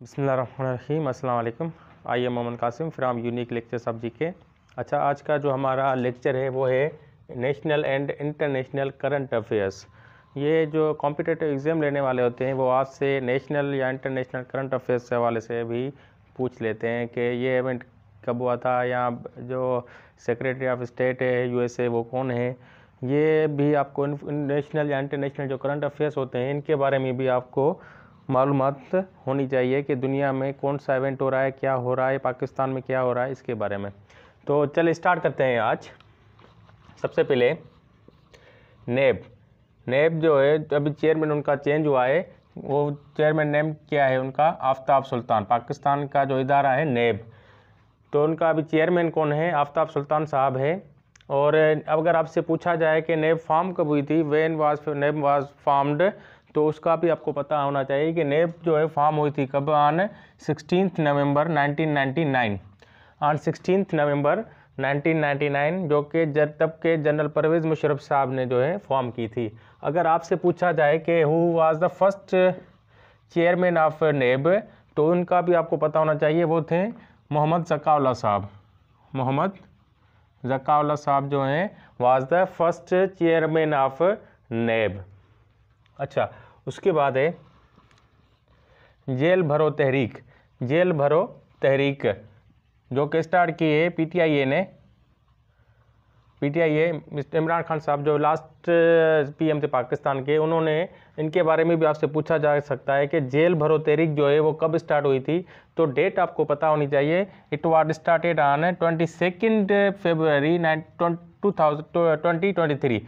बिस्मिल्लाहिर्रहमानिर्रहीम, अस्सलाम वालेकुम। I am Mohammad Qasim from Unique Lectures of GK. अच्छा, आज का जो हमारा लेक्चर है वो है national and international current affairs. ये जो कॉम्पिटिटिव एग्ज़ाम लेने वाले होते हैं वो आज से नेशनल या इंटरनेशनल करंट अफेयर्स के हवाले से भी पूछ लेते हैं कि ये इवेंट कब हुआ था, या जो सेक्रेटरी ऑफ स्टेट है यूएसए वो कौन है। ये भी आपको नेशनल या इंटरनेशनल जो करंट अफेयर्स होते हैं इनके बारे में भी आपको मालूमात होनी चाहिए कि दुनिया में कौन सा इवेंट हो रहा है, क्या हो रहा है, पाकिस्तान में क्या हो रहा है, इसके बारे में। तो चलिए स्टार्ट करते हैं। आज सबसे पहले नेब जो है, अभी चेयरमैन उनका चेंज हुआ है। वो चेयरमैन नेम क्या है उनका? आफ्ताब सुल्तान। पाकिस्तान का जो इदारा है नेब, तो उनका अभी चेयरमैन कौन है? आफ्ताब सुल्तान साहब है। और अगर आपसे पूछा जाए कि नेब फॉर्म कब हुई थी, व्हेन वाज नेब वाज फॉर्म्ड, तो उसका भी आपको पता होना चाहिए कि नेब जो है फॉर्म हुई थी कब? On 16 November 1999। ऑन 16 नवंबर 1999, जो कि तब के जनरल परवेज़ मुशर्रफ साहब ने जो है फॉर्म की थी। अगर आपसे पूछा जाए कि who was the first chairman of नेब, तो उनका भी आपको पता होना चाहिए, वो थे मोहम्मद ज़काउल्लाह साहब। मोहम्मद ज़काउल्लाह साहब जो हैं was the first chairman of नेब। अच्छा, उसके बाद है जेल भरो तहरीक, जो कि स्टार्ट की है पीटीआई ने। मिस्टर इमरान खान साहब जो लास्ट पीएम थे पाकिस्तान के, उन्होंने, इनके बारे में भी आपसे पूछा जा सकता है कि जेल भरो तहरीक जो है वो कब स्टार्ट हुई थी। तो डेट आपको पता होनी चाहिए। इट वाज स्टार्टेड ऑन 22 फरवरी 2023।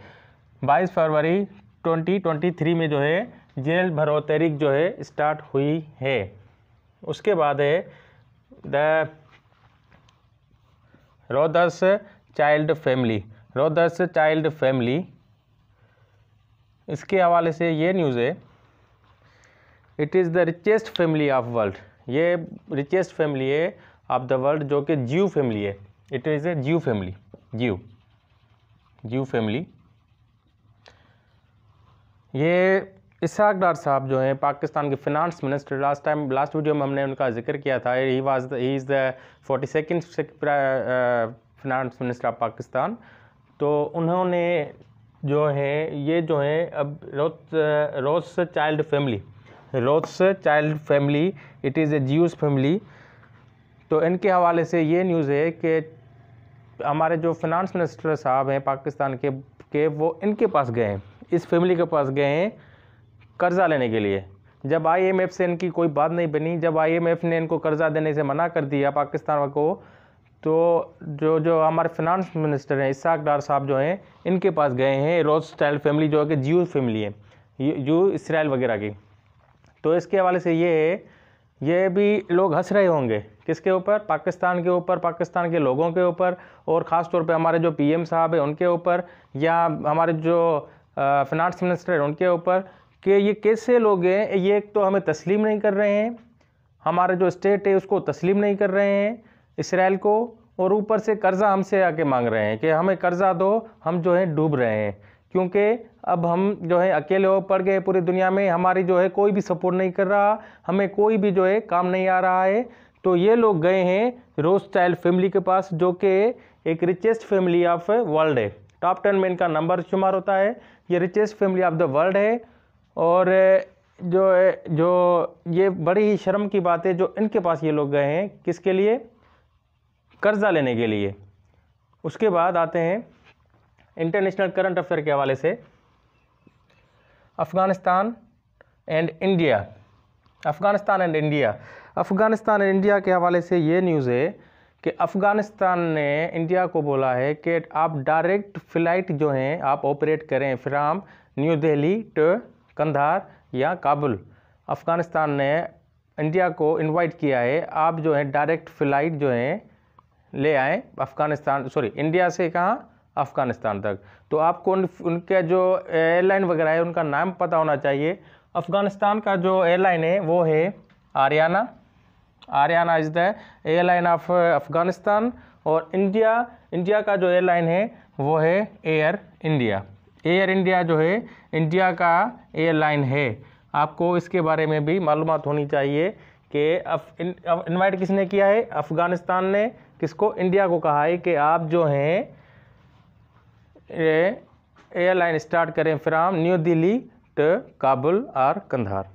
22 फरवरी 2023 में जो है जेल भरो तहरीक जो है स्टार्ट हुई है। उसके बाद है द रोदर्स चाइल्ड फैमिली। इसके हवाले से ये न्यूज़ है, it is the richest family of world. ये रिचेस्ट फैमिली है ऑफ द वर्ल्ड, जो कि ज्यू फैमिली है। इट इज़ ए ज्यू फैमिली। ये इसहाक डार साहब जो हैं पाकिस्तान के फिनांस मिनिस्टर, लास्ट वीडियो में हमने उनका जिक्र किया था। He is the 42nd finance minister of Pakistan. तो उन्होंने जो है ये जो है अब Rothschild family, it is a Jews family. तो इनके हवाले से ये न्यूज़ है कि हमारे जो फिनांस मिनिस्टर साहब हैं पाकिस्तान के वो इनके पास गए हैं, इस फैमिली के पास गए हैं कर्ज़ा लेने के लिए। जब आईएमएफ से इनकी कोई बात नहीं बनी, जब आईएमएफ ने इनको कर्ज़ा देने से मना कर दिया पाकिस्तान को, तो जो हमारे फिनांस मिनिस्टर हैं इसहाक डार साहब जो हैं इनके पास गए हैं रोथस्टाइल्ड फैमिली, जो कि ज्यू फैमिली है, ज्यू इसराइल वगैरह की। तो इसके हवाले से ये है, ये भी लोग हंस रहे होंगे किसके ऊपर? पाकिस्तान के ऊपर, पाकिस्तान के लोगों के ऊपर, और ख़ास तौर पे हमारे जो पीएम साहब है उनके ऊपर, या हमारे जो फिनांस मिनिस्टर है उनके ऊपर, कि ये कैसे लोग हैं, ये एक तो हमें तस्लीम नहीं कर रहे हैं, हमारे जो स्टेट है उसको तस्लीम नहीं कर रहे हैं इसराइल को, और ऊपर से कर्ज़ा हमसे आके मांग रहे हैं कि हमें कर्ज़ा दो, हम जो है डूब रहे हैं। क्योंकि अब हम जो है अकेले हो पड़ गए पूरी दुनिया में, हमारी जो है कोई भी सपोर्ट नहीं कर रहा, हमें कोई भी जो है काम नहीं आ रहा है। तो ये लोग गए हैं रोथस्टाइल्ड फैमिली के पास, जो कि एक रिचेस्ट फैमिली ऑफ वर्ल्ड है। टॉप 10 में इनका नंबर शुमार होता है। ये richest family of the world है। और जो ये बड़ी ही शर्म की बात है, जो इनके पास ये लोग गए हैं किसके लिए? कर्ज़ा लेने के लिए। उसके बाद आते हैं इंटरनेशनल करंट अफेयर के हवाले से। अफ़गानिस्तान एंड इंडिया के हवाले से ये न्यूज़ है कि अफ़गानिस्तान ने इंडिया को बोला है कि आप डायरेक्ट फ़्लाइट जो हैं आप ऑपरेट करें from New Delhi to Kandahar या काबुल। अफ़गानिस्तान ने इंडिया को इनवाइट किया है, आप जो है डायरेक्ट फ़्लाइट जो हैं ले आएँ इंडिया से कहाँ? अफ़गानिस्तान तक। तो आपको उनके जो एयरलाइन वगैरह है उनका नाम पता होना चाहिए। अफ़गानिस्तान का जो एयरलाइन है वो है Aryna is the airline of Afghanistan. और इंडिया का जो एयरलाइन है वो है एयर इंडिया जो है इंडिया का एयरलाइन है। आपको इसके बारे में भी मालूमात होनी चाहिए कि इनवाइट किसने किया है? अफ़गानिस्तान ने किसको? इंडिया को कहा है कि आप जो हैं एयरलाइन स्टार्ट करें from New Delhi to Kabul और कंधार।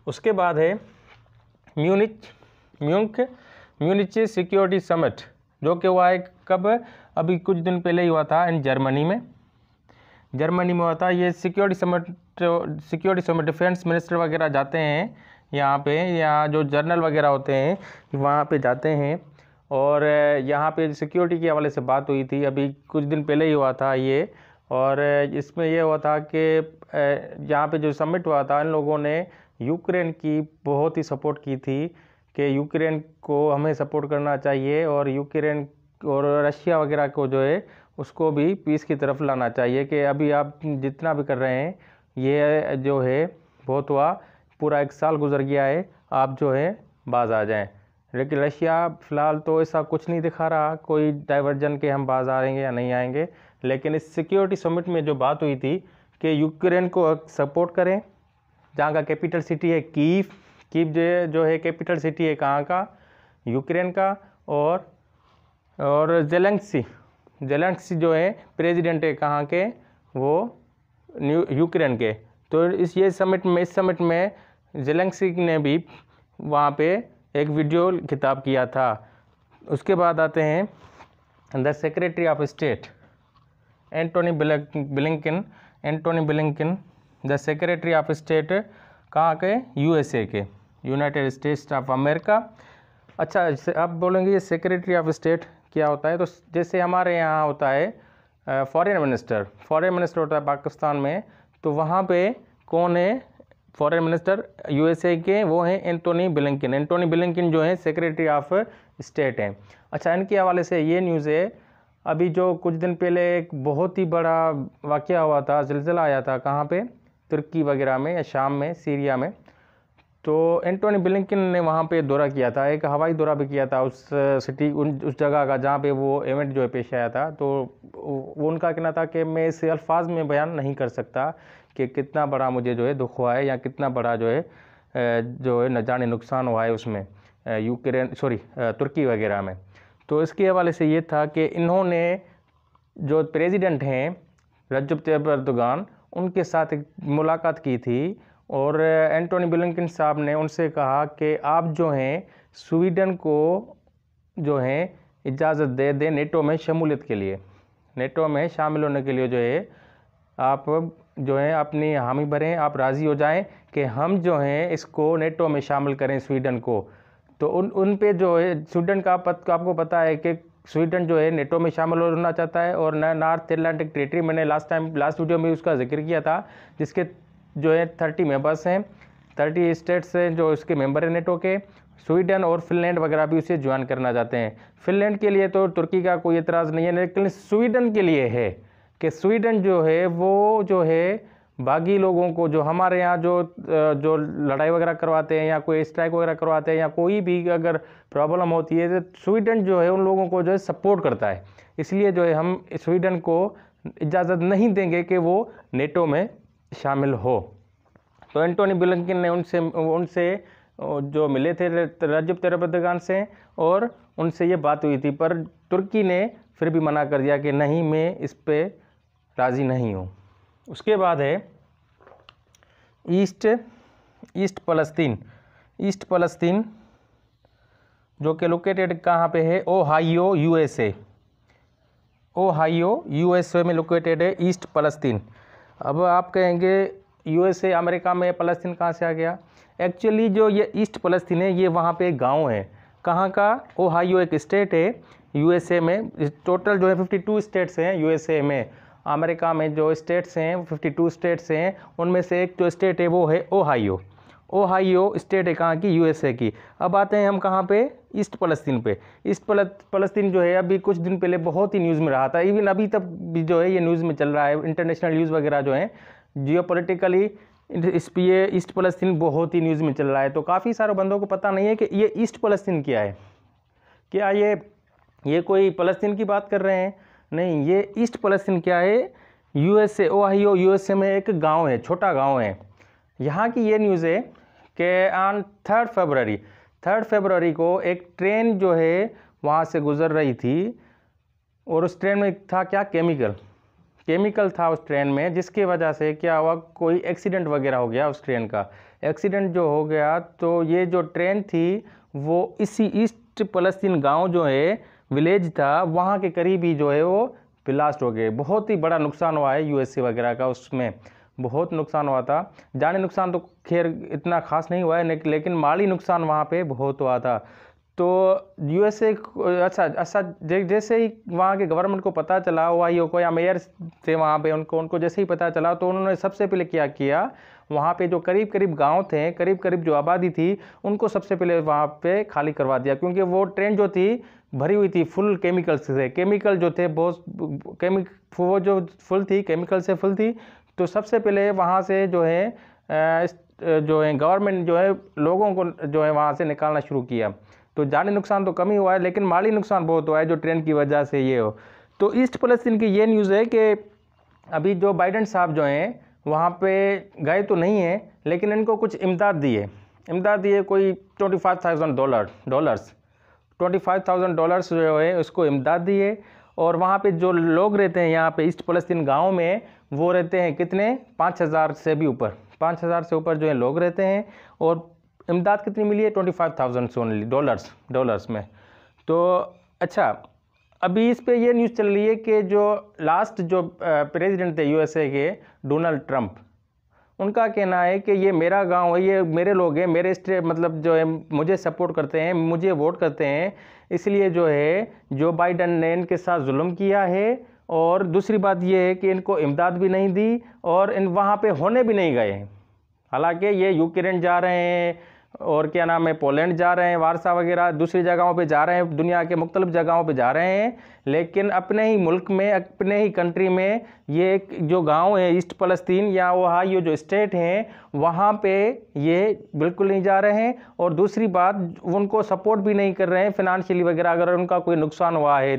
उसके बाद है म्यूनिच सिक्योरिटी समिट, जो कि हुआ है कब? अभी कुछ दिन पहले ही हुआ था इन जर्मनी में हुआ था ये सिक्योरिटी समिट। डिफेंस मिनिस्टर वगैरह जाते हैं यहाँ पे, यहाँ जो जनरल वगैरह होते हैं वहाँ पे जाते हैं, और यहाँ पे सिक्योरिटी के हवाले से बात हुई थी, अभी कुछ दिन पहले ही हुआ था ये। और इसमें ये हुआ था कि यहाँ पे जो समिट हुआ था, इन लोगों ने यूक्रेन की बहुत ही सपोर्ट की थी कि यूक्रेन को हमें सपोर्ट करना चाहिए, और यूक्रेन और रशिया वगैरह को जो है उसको भी पीस की तरफ लाना चाहिए, कि अभी आप जितना भी कर रहे हैं ये जो है बहुत हुआ, पूरा 1 साल गुजर गया है, आप जो है बाज आ जाएं। लेकिन रशिया फ़िलहाल तो ऐसा कुछ नहीं दिखा रहा, कोई डाइवर्जन के हम बाज आएंगे या नहीं आएंगे। लेकिन इस सिक्योरिटी समिट में जो बात हुई थी कि यूक्रेन को सपोर्ट करें, जहाँ का कैपिटल सिटी है कीव जो है कैपिटल सिटी है कहाँ का? यूक्रेन का। और जेलेंस्की जो है प्रेसिडेंट है कहाँ के? वो यूक्रेन के। तो इस समिट में जेलेंस्की ने भी वहाँ पे एक वीडियो खिताब किया था। उसके बाद आते हैं the secretary of state Antony Blinken, the secretary of state कहाँ के? यूएसए के, यूनाइटेड स्टेट्स ऑफ अमेरिका। अच्छा, आप बोलेंगे ये सेक्रेटरी ऑफ स्टेट क्या होता है? तो जैसे हमारे यहाँ होता है फॉरेन मिनिस्टर होता है पाकिस्तान में, तो वहाँ पे कौन है फॉरेन मिनिस्टर यूएसए के? वो हैं एंटोनी ब्लिंकन जो है सेक्रेटरी ऑफ स्टेट हैं। अच्छा, इनके हवाले से ये न्यूज़ है, अभी जो कुछ दिन पहले एक बहुत ही बड़ा वाक़या हुआ था, ज़िलज़ला आया था कहाँ पे? तुर्की वगैरह में या शाम में, सीरिया में। तो एंटोनी ब्लिंकन ने वहाँ पे दौरा किया था, एक हवाई दौरा भी किया था उस सिटी उस जगह का जहाँ पे वो इवेंट जो है पेश आया था। तो वो उनका कहना था कि मैं इस अल्फाज में बयान नहीं कर सकता कि कितना बड़ा मुझे जो है दुख हुआ है, या कितना बड़ा जो है न जाने नुकसान हुआ है उसमें तुर्की वगैरह में। तो इसके हवाले से ये था कि इन्होंने जो प्रेसिडेंट हैं रजब तैयब एर्दोगान, उनके साथ एक मुलाकात की थी, और एंटोनी ब्लिंकन साहब ने उनसे कहा कि आप जो हैं स्वीडन को जो है इजाज़त दे दें नेटो में शमूलियत के लिए, नेटो में शामिल होने के लिए जो है आप जो है अपनी हामी भरें, आप राज़ी हो जाएं कि हम जो हैं इसको नेटो में शामिल करें स्वीडन को। तो उन पे जो है स्वीडन का आपको पता है कि स्वीडन जो है नेटो में शामिल होना चाहता है, और नॉर्थ अटलांटिक टेरिटरी, मैंने लास्ट वीडियो में उसका जिक्र किया था, जिसके जो है 30 मेंबर्स हैं, 30 स्टेट्स हैं जो इसके मेंबर हैं नेटो के। स्वीडन और फिनलैंड वगैरह भी उसे ज्वाइन करना चाहते हैं। फिनलैंड के लिए तो तुर्की का कोई एतराज़ नहीं है, लेकिन स्वीडन के लिए है कि स्वीडन जो है वो जो है बागी लोगों को, जो हमारे यहाँ जो लड़ाई वगैरह करवाते हैं या कोई स्ट्राइक वगैरह करवाते हैं या कोई भी अगर प्रॉब्लम होती है, तो स्वीडन जो है उन लोगों को जो है सपोर्ट करता है। इसलिए जो है हम स्वीडन को इजाज़त नहीं देंगे कि वो नेटो में शामिल हो। तो एंटोनी ब्लिंकन ने उनसे जो मिले थे रजब तैयब एर्दोगान से, और उनसे ये बात हुई थी, पर तुर्की ने फिर भी मना कर दिया कि नहीं, मैं इस पे राज़ी नहीं हूँ। उसके बाद है ईस्ट फ़लस्तीन जो कि लोकेटेड कहाँ पे है? ओहायो यूएसए में लोकेटेड है ईस्ट फ़लस्तीन। अब आप कहेंगे यूएसए अमेरिका में, फ़लस्तीन कहाँ से आ गया? एक्चुअली जो ये ईस्ट फ़लस्तीन है ये वहाँ पे एक गाँव है। कहाँ का? ओहायो एक स्टेट है यूएसए में। टोटल जो है 52 स्टेट्स हैं यूएसए में। अमेरिका में जो स्टेट्स हैं 52 स्टेट्स हैं, उनमें से एक जो स्टेट है वो है ओहायो स्टेट है कहाँ की? यूएसए की। अब आते हैं हम कहाँ पे? ईस्ट फ़लस्तीन पे। ईस्ट फ़लस्तीन जो है अभी कुछ दिन पहले बहुत ही न्यूज़ में रहा था, इवन अभी तक भी जो है ये न्यूज़ में चल रहा है। इंटरनेशनल न्यूज़ वगैरह जो है जियोपॉलिटिकली इस पे ये ईस्ट फ़लस्तीन बहुत ही न्यूज़ में चल रहा है। तो काफ़ी सारे बंदों को पता नहीं है कि ये ईस्ट फ़लस्तीन क्या है। क्या ये कोई फ़लस्तीन की बात कर रहे हैं? नहीं, ये ईस्ट फ़लस्तीन क्या है? यूएसए, ओहायो यूएसए में एक गांव है, छोटा गांव है। यहाँ की ये न्यूज़ है कि ऑन 3 फरवरी को एक ट्रेन जो है वहाँ से गुज़र रही थी और उस ट्रेन में था क्या, केमिकल था उस ट्रेन में, जिसकी वजह से क्या हुआ, कोई एक्सीडेंट वगैरह हो गया। उस ट्रेन का एक्सीडेंट जो हो गया तो ये जो ट्रेन थी वो इसी ईस्ट फ़लस्तीन गांव जो है, विलेज था, वहाँ के करीब ही जो है वो ब्लास्ट हो गए। बहुत ही बड़ा नुकसान हुआ है यूएसए वगैरह का, उसमें बहुत नुकसान हुआ था। जानी नुकसान तो खैर इतना खास नहीं हुआ है, लेकिन माली नुकसान वहाँ पे बहुत हुआ था। तो यूएसए अच्छा जैसे ही वहाँ के गवर्नमेंट को पता चला, ओहायो को या मेयर थे वहाँ पे, उनको जैसे ही पता चला तो उन्होंने सबसे पहले क्या किया, वहाँ पे जो करीब गांव थे, करीब जो आबादी थी, उनको सबसे पहले वहाँ पे खाली करवा दिया, क्योंकि वो ट्रेन जो थी भरी हुई थी फुल केमिकल से। केमिकल जो थे बहुत वो जो फुल थी, केमिकल से फुल थी। तो सबसे पहले वहाँ से जो है गवर्नमेंट जो है लोगों को जो है वहाँ से निकालना शुरू किया। तो जानी नुकसान तो कम ही हुआ है, लेकिन माली नुकसान बहुत हुआ है जो ट्रेन की वजह से ये हो। तो ईस्ट फ़लस्तीन की ये न्यूज़ है कि अभी जो बाइडेन साहब जो हैं वहाँ पे गए तो नहीं है, लेकिन इनको कुछ इमदाद दी है कोई $25,000 $25,000 जो है उसको इमदाद दी है। और वहाँ पे जो लोग रहते हैं यहाँ पे ईस्ट फ़लस्तीन गाँव में, वो रहते हैं कितने, 5,000 से भी ऊपर, 5,000 से ऊपर जो है लोग रहते हैं। और इमदाद कितनी मिली है, $25,000 ओनली डॉलर्स में। तो अच्छा, अभी इस पे ये न्यूज़ चल रही है कि जो लास्ट जो प्रेसिडेंट थे यूएसए के, डोनाल्ड ट्रंप, उनका कहना है कि ये मेरा गांव है, ये मेरे लोग हैं, मेरे स्टेट मतलब जो है मुझे सपोर्ट करते हैं, मुझे वोट करते हैं, इसलिए जो है जो बाइडेन ने इनके साथ जुल्म किया है। और दूसरी बात ये है कि इनको इमदाद भी नहीं दी और इन वहाँ पे होने भी नहीं गए। हालांकि ये यूक्रेन जा रहे हैं और क्या नाम है, पोलैंड जा रहे हैं, वारसा वगैरह दूसरी जगहों पे जा रहे हैं, दुनिया के मुख्तलिफ जगहों पे जा रहे हैं, लेकिन अपने ही मुल्क में, अपने ही कंट्री में ये एक जो गांव है ईस्ट फ़लस्तीन या ओहायो जो स्टेट हैं, वहाँ पे ये बिल्कुल नहीं जा रहे हैं। और दूसरी बात, उनको सपोर्ट भी नहीं कर रहे हैं फाइनेंशियली वगैरह, अगर उनका कोई नुकसान हुआ है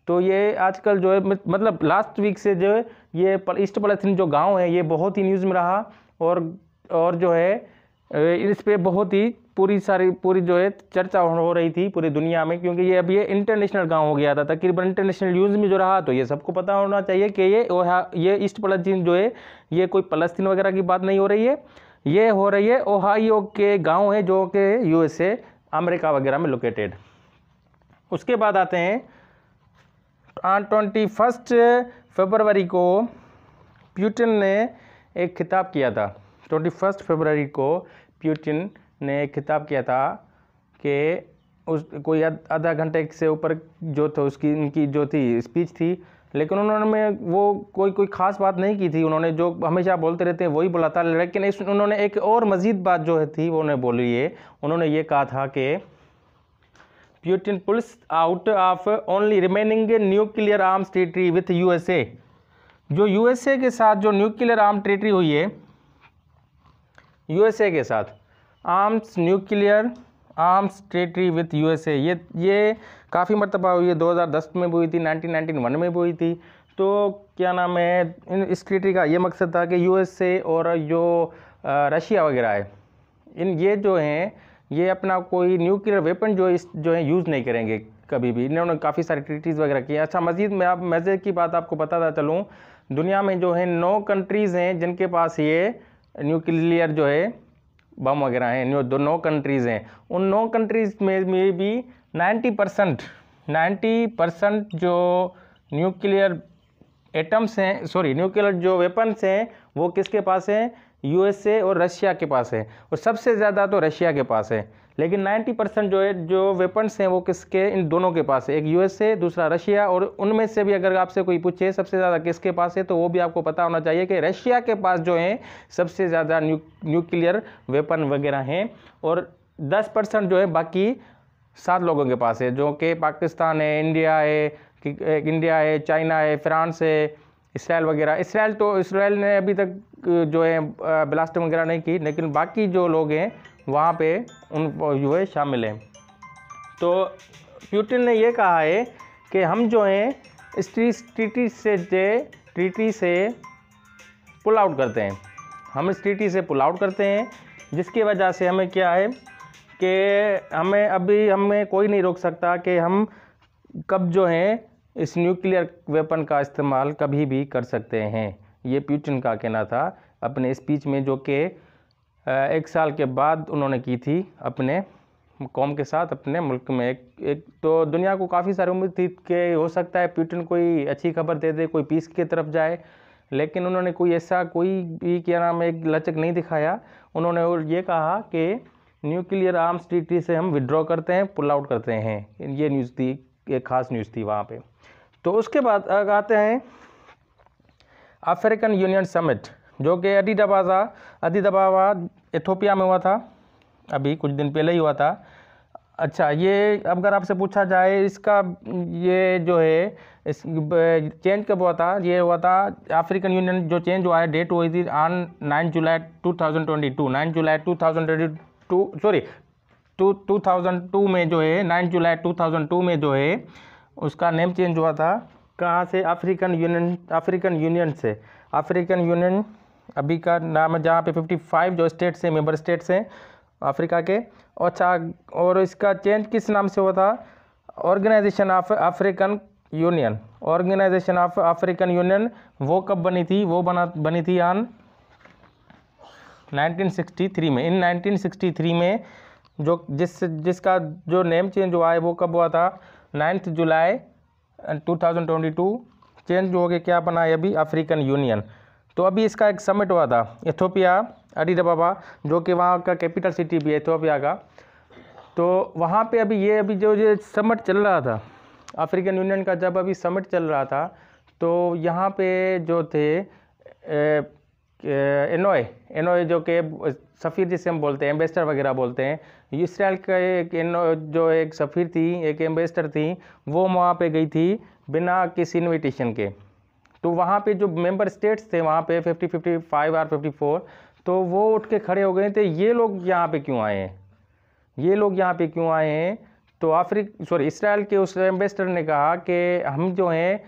तो ये आजकल जो है मतलब लास्ट वीक से जो है ये ईस्ट फ़लस्तीन जो गाँव है ये बहुत ही न्यूज़ में रहा। और जो है इस पे बहुत ही पूरी जो है चर्चा हो रही थी पूरी दुनिया में, क्योंकि ये अब ये इंटरनेशनल गांव हो गया था, तकरीबन इंटरनेशनल न्यूज़ में जो रहा। तो ये सबको पता होना चाहिए कि ये ईस्ट फ़लस्तीन जो है ये कोई फ़लस्तीन वगैरह की बात नहीं हो रही है, ये हो रही है ओहायो के गांव है जो कि यूएसए अमेरिका वगैरह में लोकेटेड। उसके बाद आते हैं 21 फरवरी को पुतिन ने एक खिताब किया था। 21 फरवरी को पुतिन ने एक खिताब किया था कि कोई आधा घंटे से ऊपर जो था उनकी जो थी स्पीच थी, लेकिन उन्होंने वो कोई ख़ास बात नहीं की थी। उन्होंने जो हमेशा बोलते रहते हैं वही बोला था, लेकिन उन्होंने एक और मज़ीद बात जो थी वो उन्होंने बोली है। उन्होंने ये कहा था कि Putin pools out of only remaining nuclear arms treaty with USA. जो यूएसए के साथ जो न्यूक्लियर आर्म ट्रीटी हुई है, यूएसए के साथ nuclear arms treaty with USA, ये काफ़ी मरतबा हुई है। 2010 में भी हुई थी, 1991 में भी हुई थी। तो क्या नाम है, इस ट्रीटी का ये मकसद था कि यूएसए और जो रशिया वगैरह है, ये जो हैं ये अपना कोई न्यूक्लियर वेपन जो है यूज़ नहीं करेंगे कभी भी। इन्होंने काफ़ी सारी ट्रीटीज़ वगैरह की। अच्छा, मज़ीद मैं आप मज़े की बात आपको बताता चलूँ, दुनिया में जो है 9 कंट्रीज़ हैं जिनके पास ये न्यूक्लियर जो है बम वगैरह हैं। 9 कंट्रीज़ हैं। उन 9 कंट्रीज़ में भी 90% जो न्यूक्लियर एटम्स हैं, सॉरी न्यूक्लियर जो वेपन्स हैं वो किसके पास हैं, यूएसए और रशिया के पास है। और सबसे ज़्यादा तो रशिया के पास है, लेकिन 90% जो वेपन्स हैं वो किसके, इन दोनों के पास है। एक यूएसए, दूसरा रशिया। और उनमें से भी अगर आपसे कोई पूछे सबसे ज़्यादा किसके पास है, तो वो भी आपको पता होना चाहिए कि रशिया के पास जो है सबसे ज़्यादा न्यूक्लियर वेपन वगैरह हैं। और 10% जो है बाकी 7 लोगों के पास है, जो कि पाकिस्तान है, इंडिया है, चाइना है, फ्रांस है, इसराइल वगैरह। इसराइल ने अभी तक जो है ब्लास्ट वगैरह नहीं की, लेकिन बाकी जो लोग हैं वहाँ पे उन जो है शामिल हैं। तो पुतिन ने ये कहा है कि हम जो हैं इस ट्रीटी से पुल आउट करते हैं, हम इस ट्रीटी से पुल आउट करते हैं जिसकी वजह से हमें क्या है कि हमें कोई नहीं रोक सकता कि हम कब जो है इस न्यूक्लियर वेपन का इस्तेमाल कभी भी कर सकते हैं। ये पुतिन का कहना था अपने स्पीच में, जो कि 1 साल के बाद उन्होंने की थी अपने कौम के साथ अपने मुल्क में। एक तो दुनिया को काफ़ी सारी उम्मीद थी कि हो सकता है पुतिन कोई अच्छी खबर दे दे, कोई पीस की तरफ जाए, लेकिन उन्होंने कोई ऐसा कोई भी क्या नाम है एक लचक नहीं दिखाया। उन्होंने ये कहा कि न्यूक्लियर आर्म्स ट्रीटी से हम विड्रॉ करते हैं, पुल आउट करते हैं। ये न्यूज़ थी, एक ख़ास न्यूज़ थी वहाँ पे। तो उसके बाद आते हैं अफ्रीकन यूनियन समिट, जो कि एडिस अबाबा इथोपिया में हुआ था, अभी कुछ दिन पहले ही हुआ था। अच्छा, ये अगर आपसे पूछा जाए इसका ये जो है इस चेंज कब हुआ था, ये हुआ था अफ्रीकन यूनियन जो चेंज हुआ है, डेट हुई थी ऑन 9 जुलाई 2022 9 जुलाई 2022 सॉरी 2002 में जो है 9 जुलाई 2002 में जो है उसका नेम चेंज हुआ था। कहाँ से? अफ्रीकन यूनियन से। अफ्रीकन यूनियन अभी का नाम है, जहाँ पे 55 जो स्टेट्स हैं, मेंबर स्टेट्स हैं अफ्रीका के। अच्छा, और इसका चेंज किस नाम से हुआ था? Organisation of African Union. Organisation of African Union वो कब बनी थी? वो बनी थी ऑन 1963 में। इन 1963 में जो जिसका जो नेम चेंज हुआ है वो कब हुआ था? 9 जुलाई 2022 चेंज हो गया, क्या बना है अभी? African union. तो अभी इसका एक समिट हुआ था इथोपिया, एडिस अबाबा, जो कि वहाँ का कैपिटल सिटी भी है इथोपिया का। तो वहाँ पे अभी जो समिट चल रहा था अफ्रीकन यूनियन का, जब अभी समिट चल रहा था तो यहाँ पे जो थे एनोए जो कि सफ़ीर जिसे हम बोलते हैं, एम्बेसडर वगैरह बोलते हैं, इसराइल का एक सफ़ीर थी, एक एम्बेसडर थी, वो वहाँ पे गई थी बिना किसी इन्विटेशन के। तो वहाँ पे जो मेंबर स्टेट्स थे वहाँ पे 55 और 54, तो वो उठ के खड़े हो गए थे, ये लोग यहाँ पे क्यों आए हैं, ये लोग यहाँ पे क्यों आए हैं? तो इसराइल के उस एम्बेसडर ने कहा कि हम जो हैं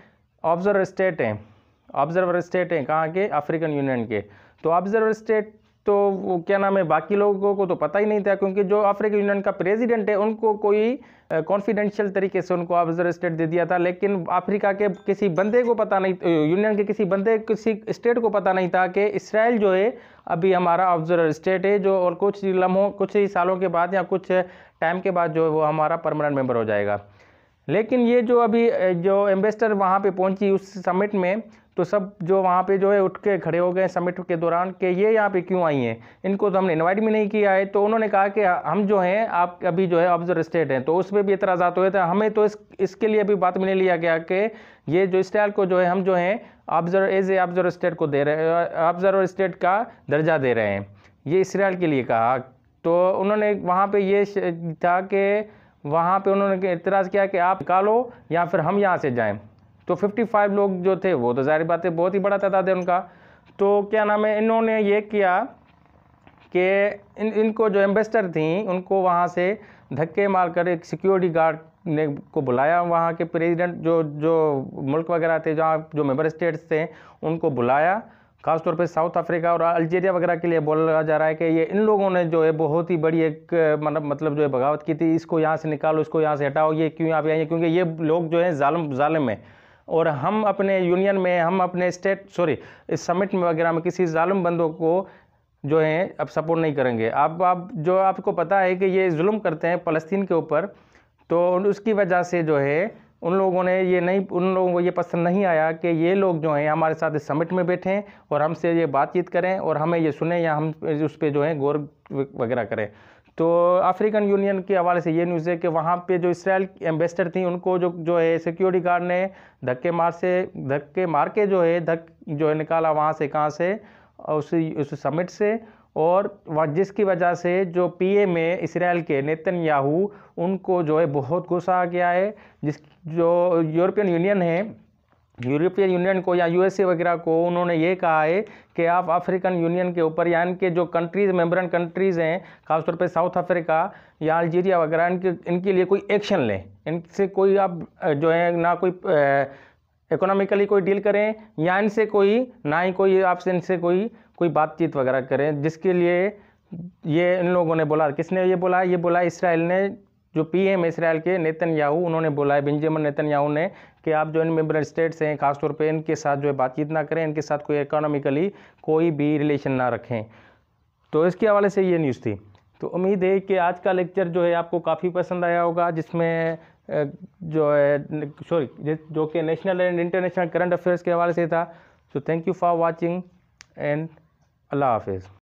ऑब्जर्वर स्टेट हैं कहाँ के? अफ्रीकन यूनियन के। तो ऑब्जर्वर स्टेट तो वो क्या नाम है, बाकी लोगों को तो पता ही नहीं था, क्योंकि जो अफ्रीकन यूनियन का प्रेसिडेंट है उनको कोई कॉन्फिडेंशियल तरीके से उनको ऑब्जर्वर स्टेट दे दिया था। लेकिन अफ्रीका के किसी बंदे को पता नहीं, यूनियन के किसी स्टेट को पता नहीं था कि इसराइल जो है अभी हमारा ऑब्जर्वर स्टेट है, जो और कुछ ही सालों के बाद या कुछ टाइम के बाद जो है वो हमारा परमानेंट मेंबर हो जाएगा। लेकिन ये जो अभी जो एम्बेसडर वहाँ पे पहुँची उस समिट में, तो सब जो वहाँ पे जो है उठ के खड़े हो गए समिट के दौरान कि ये यहाँ पे क्यों आई हैं, इनको तो हमने इनवाइट भी नहीं किया है। तो उन्होंने कहा कि हम जो हैं आप अभी जो है ऑब्जर्वर स्टेट हैं। तो उस पर भी एतराज़ात हुए थे। हमें तो इसके लिए भी बात में नहीं लिया गया कि ये जो इसराइल को जो है हम जो हैं ऑब्जर्वर स्टेट को दे रहे हैं, ऑब्जर्वर स्टेट का दर्जा दे रहे हैं, ये इसराइल के लिए कहा। तो उन्होंने वहाँ पर ये था कि वहाँ पे उन्होंने एतराज़ किया कि आप निकालो या फिर हम यहाँ से जाएं। तो 55 लोग जो थे वो तो जाहिर बात है बहुत ही बड़ा तादाद है उनका। तो क्या नाम है, इन्होंने ये किया कि इनको जो एम्बेसडर थी उनको वहाँ से धक्के मारकर एक सिक्योरिटी गार्ड ने को बुलाया, वहाँ के प्रेसिडेंट जो मुल्क वगैरह थे, जहाँ जो मेंबर स्टेट्स थे उनको बुलाया, खासतौर पे साउथ अफ्रीका और अल्जीरिया वगैरह के लिए बोला जा रहा है कि ये इन लोगों ने जो है बहुत ही बड़ी एक मतलब जो है बगावत की थी, इसको यहाँ से निकालो, इसको यहाँ से हटाओ, ये क्यों यहाँ पे आए? क्योंकि ये लोग जो है जालिम है और हम अपने यूनियन में, हम अपने इस समिट में वगैरह में किसी जालिम बंदों को जो है अब सपोर्ट नहीं करेंगे। आप जो आपको पता है कि ये जुल्म करते हैं फ़लस्तीन के ऊपर, तो उसकी वजह से जो है उन लोगों को ये पसंद नहीं आया कि ये लोग जो हैं हमारे साथ इस समिट में बैठें और हमसे ये बातचीत करें और हमें ये सुने या हम उस पर जो है गौर वगैरह करें। तो अफ्रीकन यूनियन के हवाले से ये न्यूज़ है कि वहाँ पे जो इसराइल एम्बेसडर थी उनको जो है सिक्योरिटी गार्ड ने धक्के मार के जो है निकाला वहाँ से, कहाँ से? उस समिट से। और वह जिसकी वजह से जो पीएम है इसराइल के नेतन्याहू, उनको जो है बहुत गुस्सा आ गया है। जो यूरोपियन यूनियन को या यूएसए वगैरह को उन्होंने ये कहा है कि आप अफ्रीकन यूनियन के ऊपर या इनके जो मेंबर कंट्रीज़ हैं, खासतौर पे साउथ अफ्रीका या अल्जीरिया वगैरह, इनके लिए कोई एक्शन लें, इनसे कोई आप जो है ना कोई इकोनॉमिकली कोई डील करें या इनसे कोई ना ही कोई आपसे इनसे कोई बातचीत वगैरह करें, जिसके लिए ये इन लोगों ने बोला, किसने ये बोला? ये बोला इसराइल ने, जो पीएम इसराइल के नेतन्याहू, उन्होंने बोला है, बेंजामिन नेतन्याहू ने, कि आप जो इन मेंबर स्टेट्स हैं खासतौर पे इनके साथ जो है बातचीत ना करें, इनके साथ कोई इकोनॉमिकली कोई भी रिलेशन ना रखें। तो इसके हवाले से ये न्यूज़ थी। तो उम्मीद है कि आज का लेक्चर जो है आपको काफ़ी पसंद आया होगा, जिसमें जो है जो कि national and international current affairs के हवाले से था। So thank you for watching and अल्लाह हाफिज़।